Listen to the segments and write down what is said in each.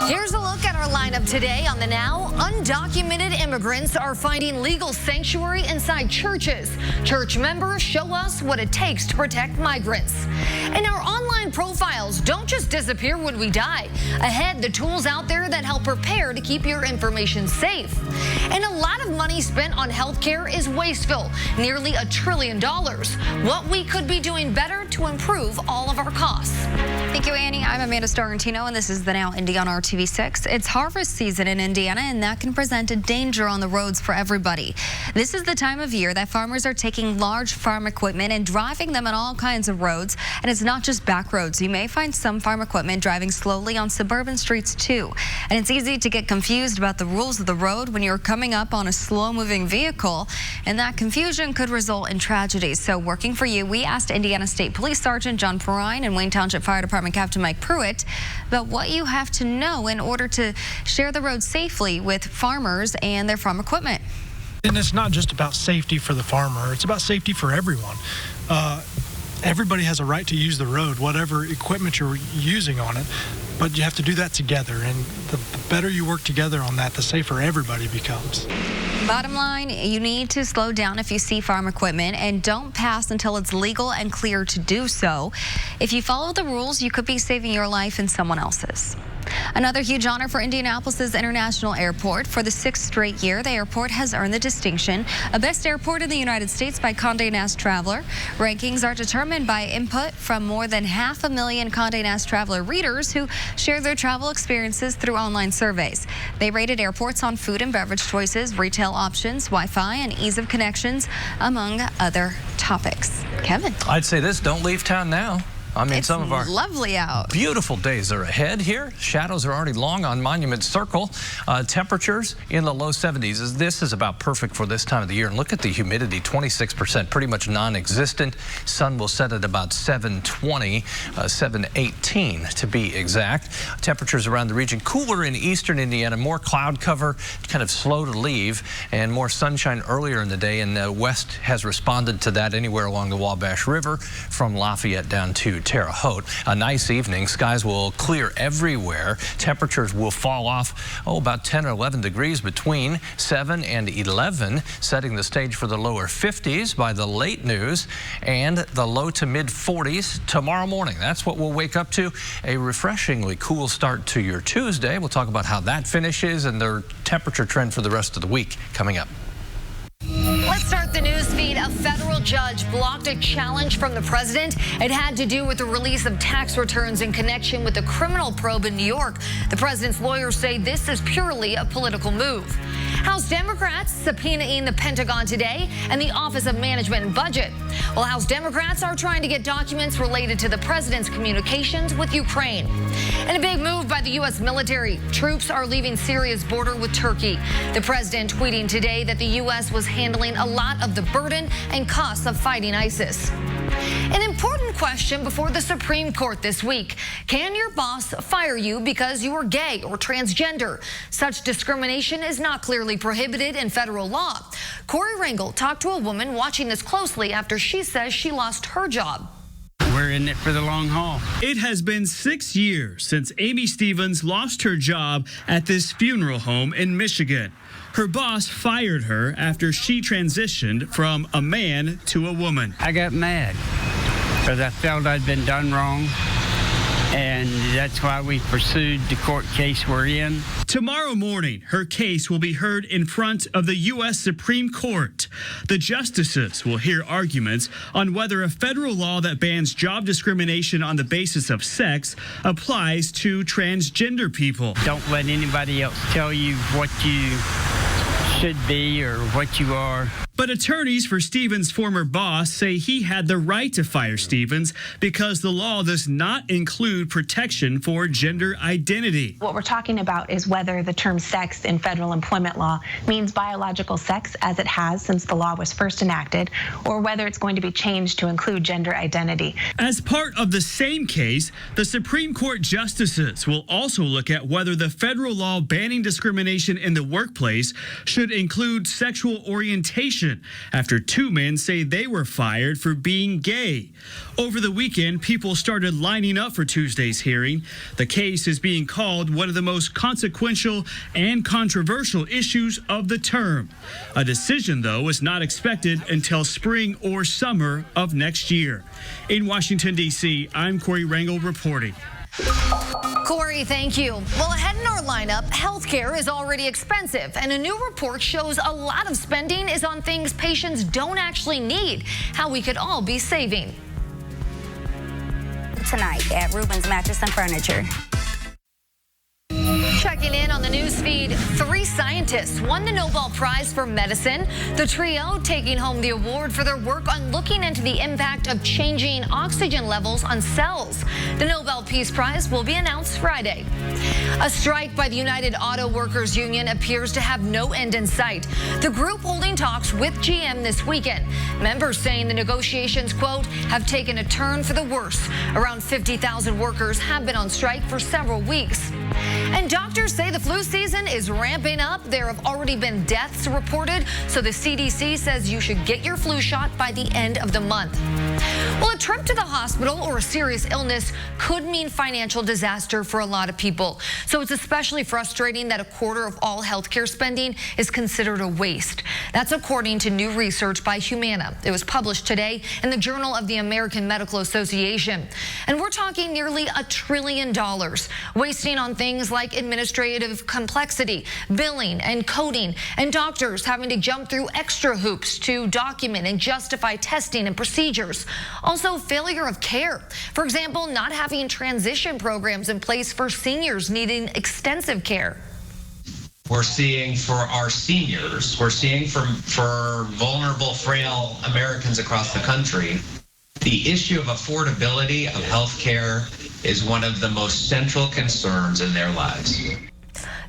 Here's a look at our lineup today on The Now. Undocumented immigrants are finding legal sanctuary inside churches. Church members show us what it takes to protect migrants. And our online profiles don't just disappear when we die. Ahead, the tools out there that help prepare to keep your information safe. And a lot of money spent on healthcare is wasteful, nearly $1 trillion. What we could be doing better to improve all of our costs. Thank you, Annie. I'm Amanda Starantino, and this is The Now Indy on RTV6. It's harvest season in Indiana, and that can present a danger on the roads for everybody. This is the time of year that farmers are taking large farm equipment and driving them on all kinds of roads, and it's not just back roads. You may find some farm equipment driving slowly on suburban streets, too. And it's easy to get confused about the rules of the road when you're coming up on a slow-moving vehicle, and that confusion could result in tragedies. So working for you, we asked Indiana State Police Sergeant John Perrine and Wayne Township Fire Department Captain Mike Pruitt about what you have to know in order to share the road safely with farmers and their farm equipment. And it's not just about safety for the farmer, it's about safety for everyone. Everybody has a right to use the road, whatever equipment you're using on it, but you have to do that together, and the better you work together on that, the safer everybody becomes. Bottom line, you need to slow down if you see farm equipment and don't pass until it's legal and clear to do so. If you follow the rules, you could be saving your life and someone else's. Another huge honor for Indianapolis International Airport. For the 6th straight year, the airport has earned the distinction of Best Airport in the United States by Condé Nast Traveler. Rankings are determined by input from more than 500,000 Condé Nast Traveler readers who share their travel experiences through online surveys. They rated airports on food and beverage choices, retail options, Wi-Fi, and ease of connections, among other topics. Kevin. I'd say this, don't leave town now. I mean, it's some of our lovely out. Beautiful days are ahead here. Shadows are already long on Monument Circle. Temperatures in the low 70s. This is about perfect for this time of the year. And look at the humidity, 26%, pretty much non-existent. Sun will set at about 720, 718 to be exact. Temperatures around the region cooler in eastern Indiana, more cloud cover, kind of slow to leave, and more sunshine earlier in the day. And the west has responded to that anywhere along the Wabash River from Lafayette down to Terre Haute. A nice evening. Skies will clear everywhere. Temperatures will fall off, about 10 or 11 degrees between 7 and 11, setting the stage for the lower 50s by the late news and the low to mid 40s tomorrow morning. That's what we'll wake up to. A refreshingly cool start to your Tuesday. We'll talk about how that finishes and the temperature trend for the rest of the week coming up. Let's start the news feed. A federal judge blocked a challenge from the president. It had to do with the release of tax returns in connection with the criminal probe in New York. The president's lawyers say this is purely a political move. House Democrats subpoenaing the Pentagon today and the Office of Management and Budget. Well, House Democrats are trying to get documents related to the president's communications with Ukraine. And a big move by the U.S. military. Troops are leaving Syria's border with Turkey. The president tweeting today that the U.S. was handling a lot of the burden and costs of fighting ISIS. An important question before the Supreme Court this week. Can your boss fire you because you are gay or transgender? Such discrimination is not clearly prohibited in federal law. Corey Rangel talked to a woman watching this closely after she says she lost her job. We're in it for the long haul. It has been 6 years since Amy Stevens lost her job at this funeral home in Michigan. Her boss fired her after she transitioned from a man to a woman. I got mad because I felt I'd been done wrong, and that's why we pursued the court case we're in. Tomorrow morning, her case will be heard in front of the U.S. Supreme Court. The justices will hear arguments on whether a federal law that bans job discrimination on the basis of sex applies to transgender people. Don't let anybody else tell you what you should be or what you are. But attorneys for Stevens' former boss say he had the right to fire Stevens because the law does not include protection for gender identity. What we're talking about is whether the term sex in federal employment law means biological sex as it has since the law was first enacted, or whether it's going to be changed to include gender identity. As part of the same case, the Supreme Court justices will also look at whether the federal law banning discrimination in the workplace should include sexual orientation position after 2 men say they were fired for being gay. Over the weekend, people started lining up for Tuesday's hearing. The case is being called one of the most consequential and controversial issues of the term. A decision, though, is not expected until spring or summer of next year. In Washington, D.C., I'm Corey Rangel reporting. Corey, thank you. Well, ahead in our lineup, healthcare is already expensive, and a new report shows a lot of spending is on things patients don't actually need. How we could all be saving. Tonight at Rubens Mattress and Furniture. Checking in on the news feed, 3 scientists won the Nobel Prize for Medicine. The trio taking home the award for their work on looking into the impact of changing oxygen levels on cells. The Nobel Peace Prize will be announced Friday. A strike by the United Auto Workers Union appears to have no end in sight. The group holding talks with GM this weekend. Members saying the negotiations, quote, have taken a turn for the worse. Around 50,000 workers have been on strike for several weeks. And doctors say the flu season is ramping up. There have already been deaths reported, so the CDC says you should get your flu shot by the end of the month. Well, a trip to the hospital or a serious illness could mean financial disaster for a lot of people. So it's especially frustrating that a quarter of all healthcare spending is considered a waste. That's according to new research by Humana. It was published today in the Journal of the American Medical Association. And we're talking nearly $1 trillion wasting on things like administrative complexity, billing and coding, and doctors having to jump through extra hoops to document and justify testing and procedures. Also, failure of care. For example, not having transition programs in place for seniors needing extensive care. We're seeing for our seniors, we're seeing for vulnerable, frail Americans across the country, the issue of affordability of health care is one of the most central concerns in their lives.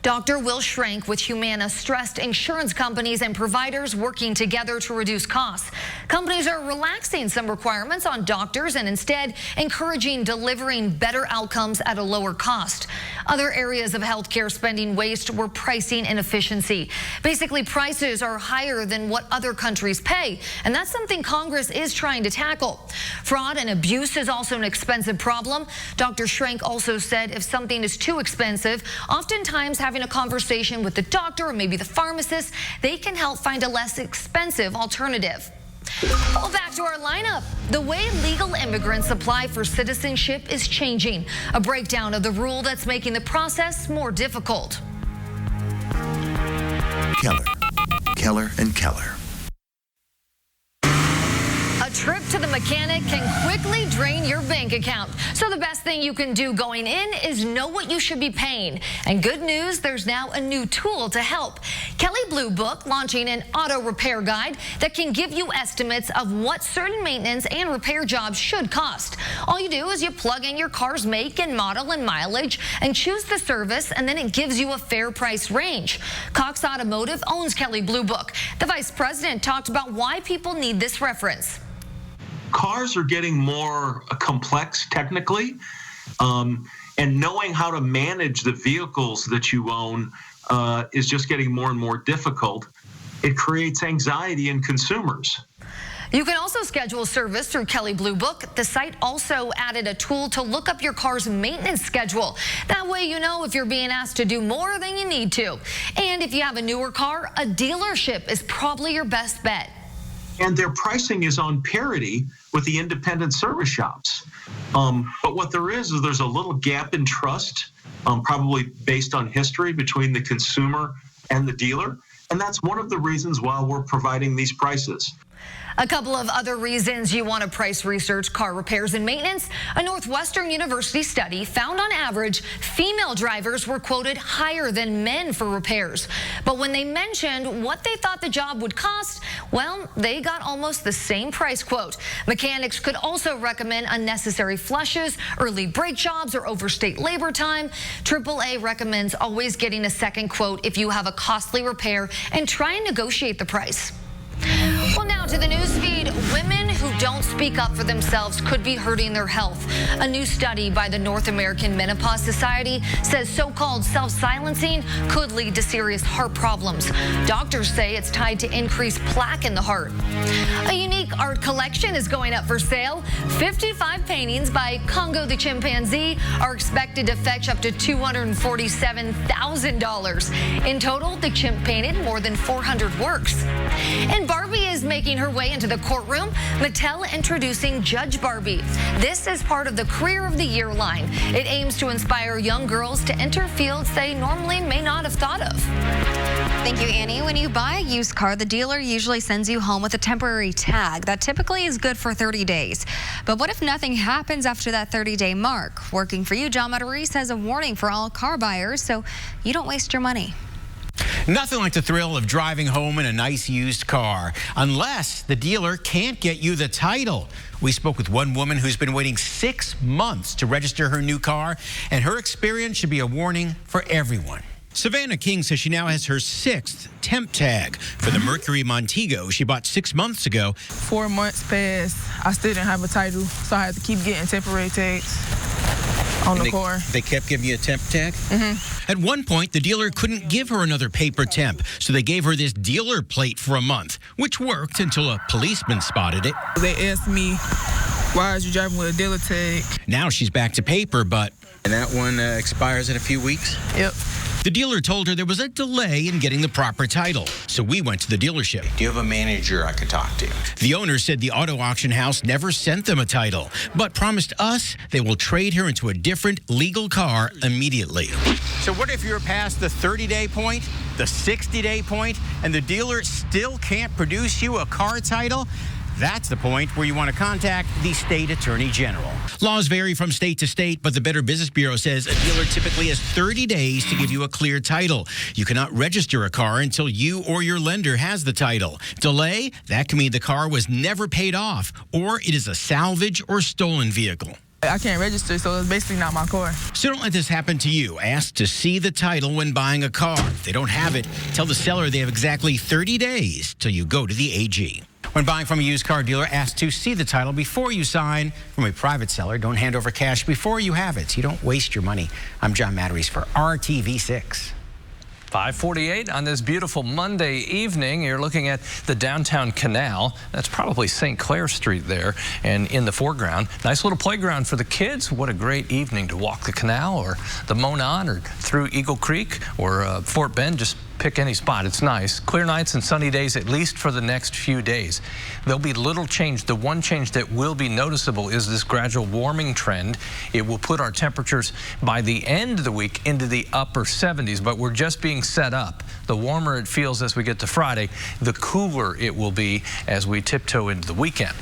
Dr. Will Schrank with Humana stressed insurance companies and providers working together to reduce costs. Companies are relaxing some requirements on doctors and instead encouraging delivering better outcomes at a lower cost. Other areas of healthcare spending waste were pricing inefficiency. Basically, prices are higher than what other countries pay, and that's something Congress is trying to tackle. Fraud and abuse is also an expensive problem. Dr. Schrank also said if something is too expensive, oftentimes having a conversation with the doctor or maybe the pharmacist, they can help find a less expensive alternative. Well, back to our lineup. The way legal immigrants apply for citizenship is changing. A breakdown of the rule that's making the process more difficult. Keller and Keller. A trip to the mechanic can quickly drain your bank account. So the best thing you can do going in is know what you should be paying. And good news, there's now a new tool to help. Kelley Blue Book launching an auto repair guide that can give you estimates of what certain maintenance and repair jobs should cost. All you do is you plug in your car's make and model and mileage and choose the service, and then it gives you a fair price range. Cox Automotive owns Kelley Blue Book. The vice president talked about why people need this reference. Cars are getting more complex technically, and knowing how to manage the vehicles that you own is just getting more and more difficult. It creates anxiety in consumers. You can also schedule service through Kelley Blue Book. The site also added a tool to look up your car's maintenance schedule. That way you know if you're being asked to do more than you need to. And if you have a newer car, a dealership is probably your best bet. And their pricing is on parity with the independent service shops. But what there's a little gap in trust, probably based on history between the consumer and the dealer. And that's one of the reasons why we're providing these prices. A couple of other reasons you want to price research car repairs and maintenance. A Northwestern University study found on average, female drivers were quoted higher than men for repairs. But when they mentioned what they thought the job would cost, well, they got almost the same price quote. Mechanics could also recommend unnecessary flushes, early brake jobs, or overstate labor time. AAA recommends always getting a second quote if you have a costly repair and try and negotiate the price. Well, now to the news feed. Women who don't speak up for themselves could be hurting their health. A new study by the North American Menopause Society says so-called self-silencing could lead to serious heart problems. Doctors say it's tied to increased plaque in the heart. A unique art collection is going up for sale. 55 paintings by Congo the chimpanzee are expected to fetch up to $247,000. In total, the chimp painted more than 400 works. And Barbie is making her way into the courtroom. Mattel introducing Judge Barbie. This is part of the Career of the Year line. It aims to inspire young girls to enter fields they normally may not have thought of. Thank you, Annie. When you buy a used car, the dealer usually sends you home with a temporary tag that typically is good for 30 days. But what if nothing happens after that 30-day mark? Working for you, John Matarese has a warning for all car buyers so you don't waste your money. Nothing like the thrill of driving home in a nice used car, unless the dealer can't get you the title. We spoke with one woman who's been waiting 6 months to register her new car, and her experience should be a warning for everyone. Savannah King says she now has her 6th temp tag for the Mercury Montego she bought 6 months ago. 4 months passed. I still didn't have a title, so I had to keep getting temporary tags on the car. They kept giving you a temp tag? Mm-hmm. At one point, the dealer couldn't give her another paper temp, so they gave her this dealer plate for a month, which worked until a policeman spotted it. They asked me, why are you driving with a dealer tag? Now she's back to paper, but... And that one expires in a few weeks? Yep. The dealer told her there was a delay in getting the proper title, so we went to the dealership. Do you have a manager I could talk to? The owner said the auto auction house never sent them a title, but promised us they will trade her into a different legal car immediately. So what if you're past the 30-day point, the 60-day point, and the dealer still can't produce you a car title? That's the point where you want to contact the state attorney general. Laws vary from state to state, but the Better Business Bureau says a dealer typically has 30 days to give you a clear title. You cannot register a car until you or your lender has the title. Delay, that can mean the car was never paid off, or it is a salvage or stolen vehicle. I can't register, so it's basically not my car. So don't let this happen to you. Ask to see the title when buying a car. If they don't have it, tell the seller they have exactly 30 days till you go to the AG. When buying from a used car dealer, ask to see the title before you sign. From a private seller, don't hand over cash before you have it, so you don't waste your money. I'm John Matarese for RTV6. 5:48 on this beautiful Monday evening. You're looking at the downtown canal. That's probably St. Clair Street there, and in the foreground, nice little playground for the kids. What a great evening to walk the canal or the Monon or through Eagle Creek or Fort Bend. Just pick any spot. It's nice. Clear nights and sunny days, at least for the next few days. There'll be little change. The one change that will be noticeable is this gradual warming trend. It will put our temperatures by the end of the week into the upper 70s, but we're just being set up. The warmer it feels as we get to Friday, the cooler it will be as we tiptoe into the weekend.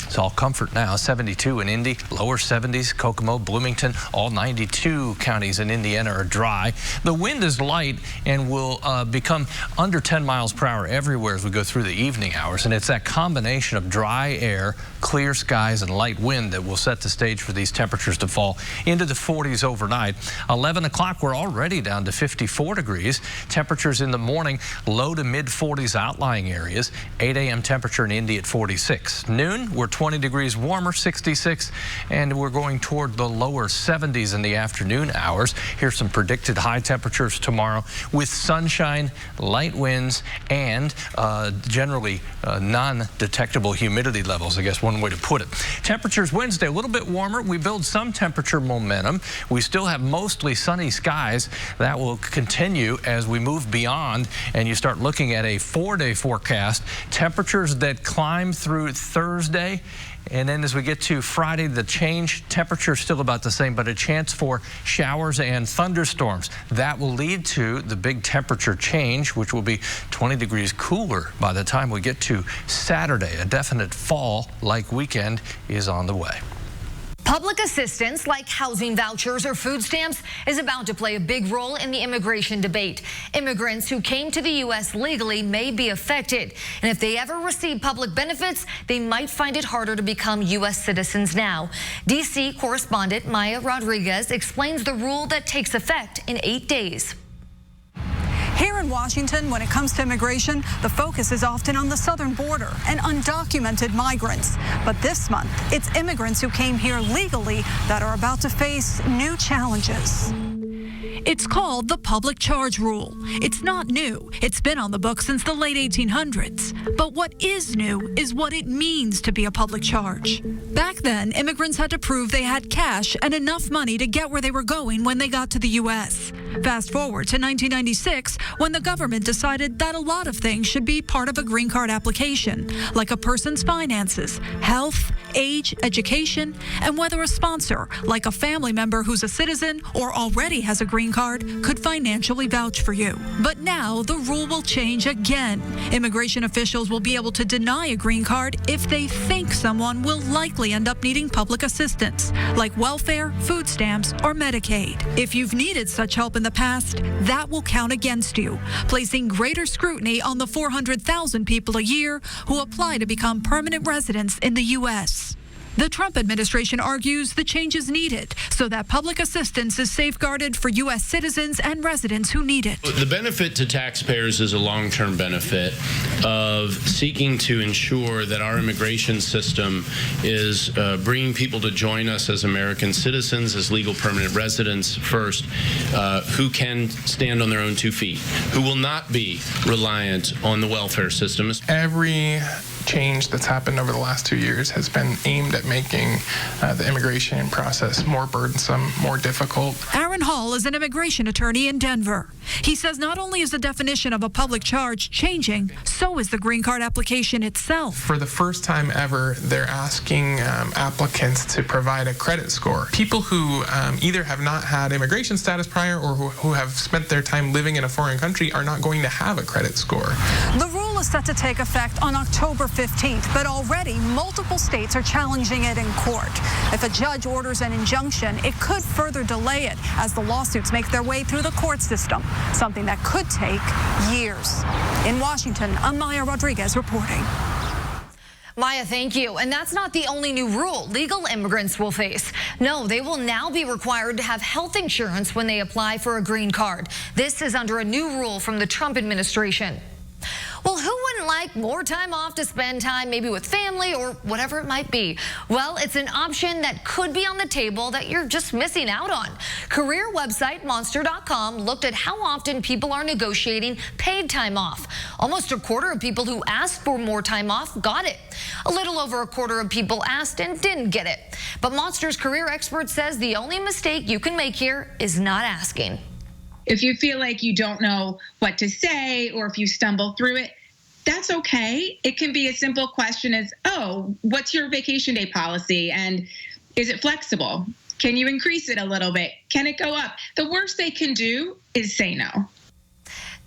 It's all comfort now. 72 in Indy, lower 70s, Kokomo, Bloomington, all 92 counties in Indiana are dry. The wind is light and will become under 10 miles per hour everywhere as we go through the evening hours. And it's that combination of dry air, clear skies, and light wind that will set the stage for these temperatures to fall into the 40s overnight. 11 o'clock, we're already down to 54 degrees. Temperatures in the morning, low to mid 40s outlying areas. 8 a.m. temperature in Indy at 46. Noon, we're 20 degrees warmer, 66, and we're going toward the lower 70s in the afternoon hours. Here's some predicted high temperatures tomorrow with sunshine, light winds, and generally non-detectable humidity levels, I guess one way to put it. Temperatures Wednesday, a little bit warmer. We build some temperature momentum. We still have mostly sunny skies. That will continue as we move beyond and you start looking at a 4-day forecast. Temperatures that climb through Thursday. And then as we get to Friday, the change, temperature is still about the same, but a chance for showers and thunderstorms. That will lead to the big temperature change, which will be 20 degrees cooler by the time we get to Saturday. A definite fall-like weekend is on the way. Public assistance like housing vouchers or food stamps is about to play a big role in the immigration debate. Immigrants who came to the U.S. legally may be affected, and if they ever receive public benefits, they might find it harder to become U.S. citizens now. D.C. correspondent Maya Rodriguez explains the rule that takes effect in 8 days. Here in Washington, when it comes to immigration, the focus is often on the southern border and undocumented migrants. But this month, it's immigrants who came here legally that are about to face new challenges. It's called the public charge rule. It's not new. It's been on the books since the late 1800s. But what is new is what it means to be a public charge. Back then, immigrants had to prove they had cash and enough money to get where they were going when they got to the U.S. Fast forward to 1996, when the government decided that a lot of things should be part of a green card application, like a person's finances, health, age, education, and whether a sponsor, like a family member who's a citizen or already has a green card, could financially vouch for you. But now the rule will change again. Immigration officials will be able to deny a green card if they think someone will likely end up needing public assistance, like welfare, food stamps, or Medicaid. If you've needed such help in the past, that will count against you, placing greater scrutiny on the 400,000 people a year who apply to become permanent residents in the U.S. The Trump administration argues the change is needed so that public assistance is safeguarded for U.S. citizens and residents who need it. The benefit to taxpayers is a long-term benefit of seeking to ensure that our immigration system is bringing people to join us as American citizens, as legal permanent residents first, who can stand on their own 2 feet, who will not be reliant on the welfare system. Every change that's happened over the last 2 years has been aimed at making the immigration process more burdensome, more difficult. Aaron Hall is an immigration attorney in Denver. He says not only is the definition of a public charge changing, so is the green card application itself. For the first time ever, they're asking applicants to provide a credit score. People who either have not had immigration status prior or who have spent their time living in a foreign country are not going to have a credit score. The rule is set to take effect on October 15th, but already multiple states are challenging it in court. If a judge orders an injunction, it could further delay it as the lawsuits make their way through the court system, something that could take years. In Washington, I'm Maya Rodriguez reporting. Maya, thank you. And that's not the only new rule legal immigrants will face. No, they will now be required to have health insurance when they apply for a green card. This is under a new rule from the Trump administration. Well, who wouldn't like more time off to spend time maybe with family or whatever it might be? Well, it's an option that could be on the table that you're just missing out on. Career website Monster.com looked at how often people are negotiating paid time off. Almost a quarter of people who asked for more time off got it. A little over a quarter of people asked and didn't get it. But Monster's career expert says the only mistake you can make here is not asking. If you feel like you don't know what to say or if you stumble through it, that's okay. It can be a simple question as, oh, what's your vacation day policy? And is it flexible? Can you increase it a little bit? Can it go up? The worst they can do is say no.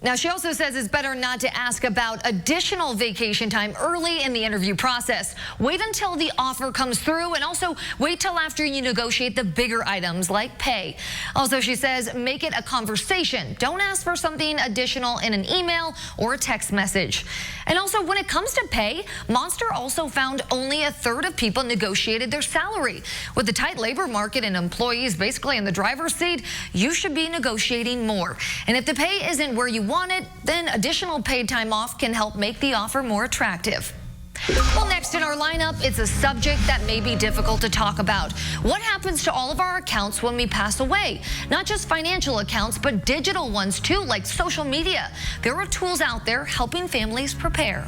Now, she also says it's better not to ask about additional vacation time early in the interview process. Wait until the offer comes through, and also wait till after you negotiate the bigger items like pay. Also, she says make it a conversation. Don't ask for something additional in an email or a text message. And also, when it comes to pay, Monster also found only a third of people negotiated their salary. With the tight labor market and employees basically in the driver's seat, you should be negotiating more. And if the pay isn't where you want it, then additional paid time off can help make the offer more attractive. Well, next in our lineup, it's a subject that may be difficult to talk about. What happens to all of our accounts when we pass away? Not just financial accounts, but digital ones too, like social media. There are tools out there helping families prepare.